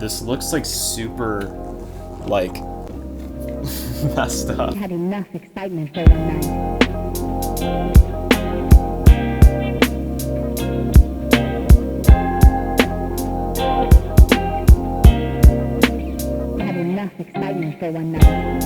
This looks like super, like, messed up. Had enough excitement for one night. Had enough excitement for one night.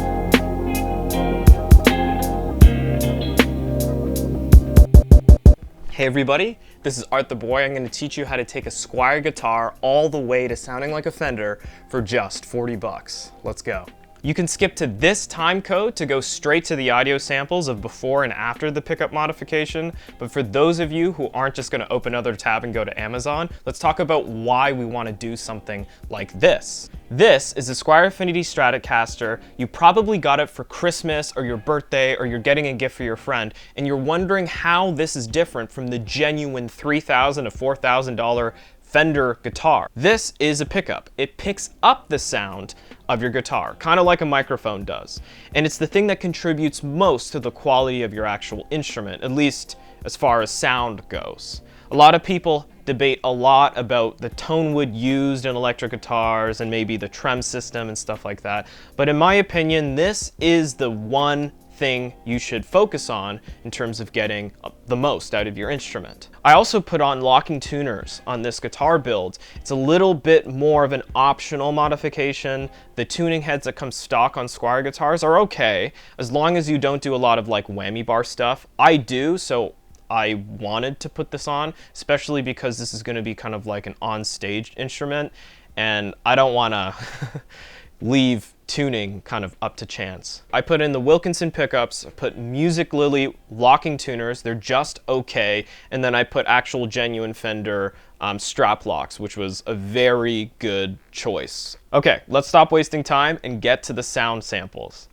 Hey everybody, this is Art the Boy. I'm going to teach you how to take a Squire guitar all the way to sounding like a Fender for just 40 bucks. Let's go. You can skip to this time code to go straight to the audio samples of before and after the pickup modification, but for those of you who aren't just going to open another tab and go to Amazon, let's talk about why we want to do something like this. This is a Squire Affinity Stratocaster. You probably got it for Christmas or your birthday, or you're getting a gift for your friend, and you're wondering how this is different from the genuine $3,000 to $4,000 Fender guitar. This is a pickup. It picks up the sound of your guitar, kind of like a microphone does. And it's the thing that contributes most to the quality of your actual instrument, at least as far as sound goes. A lot of people debate a lot about the tone wood used in electric guitars and maybe the trem system and stuff like that. But in my opinion, this is the one thing you should focus on in terms of getting the most out of your instrument. I also put on locking tuners on this guitar build. It's a little bit more of an optional modification. The tuning heads that come stock on Squire guitars are okay, as long as you don't do a lot of like whammy bar stuff. I do, so I wanted to put this on, especially because this is going to be kind of like an on-stage instrument, and I don't want to leave tuning kind of up to chance. I put in the Wilkinson pickups, I put Music Lily locking tuners, they're just okay, and then I put actual genuine Fender strap locks, which was a very good choice. Okay, let's stop wasting time and get to the sound samples.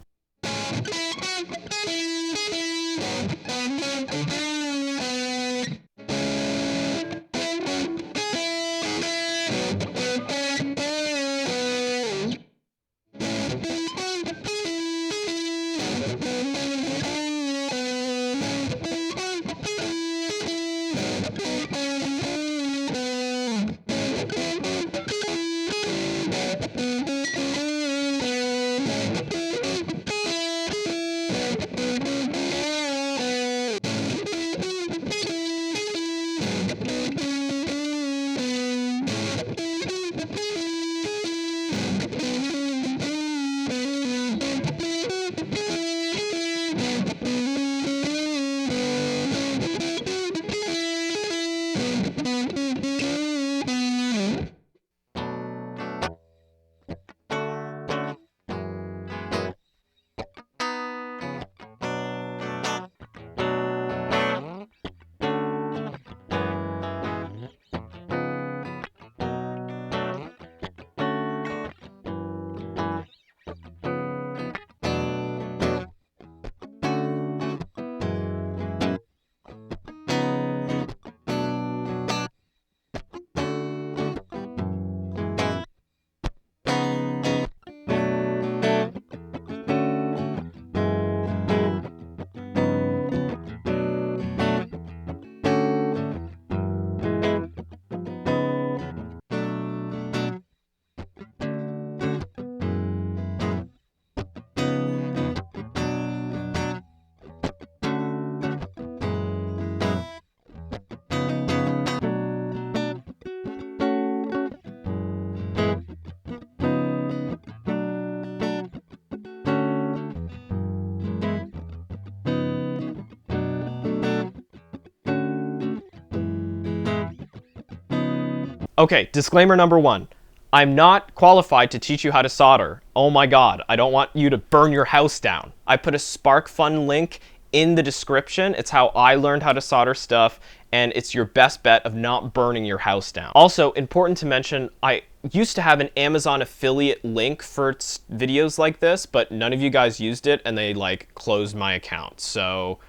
Okay, disclaimer number one. I'm not qualified to teach you how to solder. Oh my god, I don't want you to burn your house down. I put a SparkFun link in the description. It's how I learned how to solder stuff, and it's your best bet of not burning your house down. Also, important to mention, I used to have an Amazon affiliate link for videos like this, but none of you guys used it, and they like closed my account, so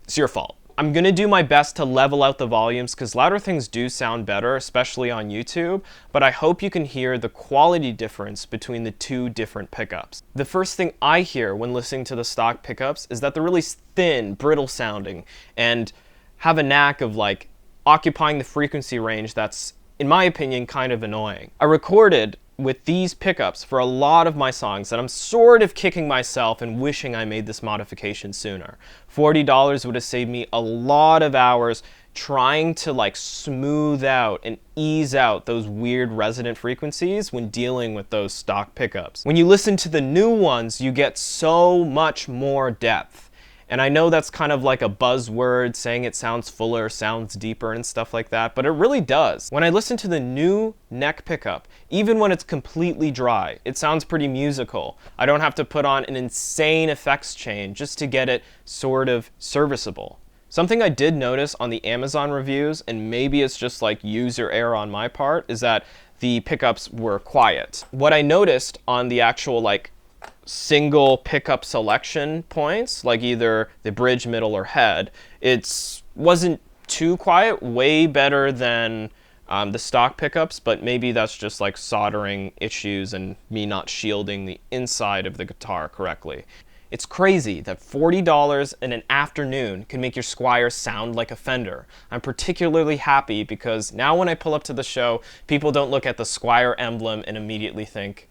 it's your fault. I'm gonna do my best to level out the volumes because louder things do sound better, especially on YouTube, but I hope you can hear the quality difference between the two different pickups. The first thing I hear when listening to the stock pickups is that they're really thin, brittle sounding, and have a knack of like occupying the frequency range that's, in my opinion, kind of annoying. I recorded with these pickups for a lot of my songs that I'm sort of kicking myself and wishing I made this modification sooner. $40 would have saved me a lot of hours trying to like smooth out and ease out those weird resonant frequencies when dealing with those stock pickups. When you listen to the new ones, you get so much more depth. And I know that's kind of like a buzzword, saying it sounds fuller, sounds deeper and stuff like that, but it really does. When I listen to the new neck pickup, even when it's completely dry, it sounds pretty musical. I don't have to put on an insane effects chain just to get it sort of serviceable. Something I did notice on the Amazon reviews, and maybe it's just like user error on my part, is that the pickups were quiet. What I noticed on the actual like single pickup selection points, like either the bridge, middle, or head, it wasn't too quiet, way better than the stock pickups, but maybe that's just like soldering issues and me not shielding the inside of the guitar correctly. It's crazy that $40 in an afternoon can make your Squire sound like a Fender. I'm particularly happy because now when I pull up to the show, people don't look at the Squire emblem and immediately think,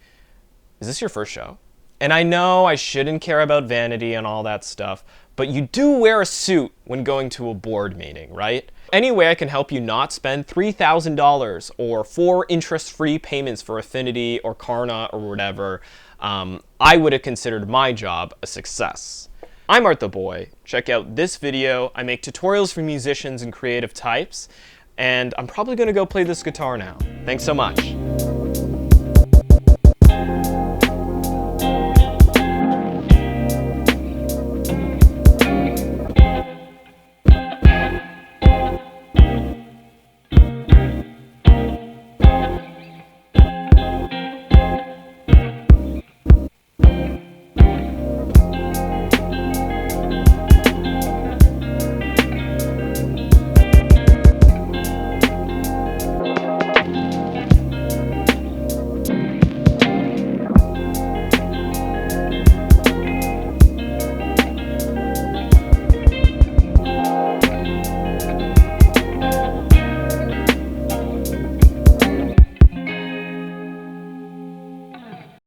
is this your first show? And I know I shouldn't care about vanity and all that stuff, but you do wear a suit when going to a board meeting, right? Any way I can help you not spend $3,000 or 4 interest-free payments for Affinity or Karna or whatever, I would have considered my job a success. I'm Art the Boy. Check out this video. I make tutorials for musicians and creative types, and I'm probably going to go play this guitar now. Thanks so much.